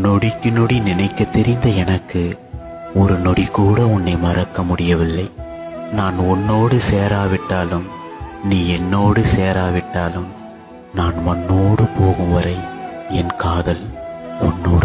நொடிக்கு நொடி நினைக்க தெரிந்த எனக்கு ஒரு நொடி கூட உன்னை மறக்க முடியவில்லை. நான் உன்னோடு சேராவிட்டாலும் நீ என்னோடு சேராவிட்டாலும் நான் மண்ணோடு போகும் வரை என் காதல் உன்னோடு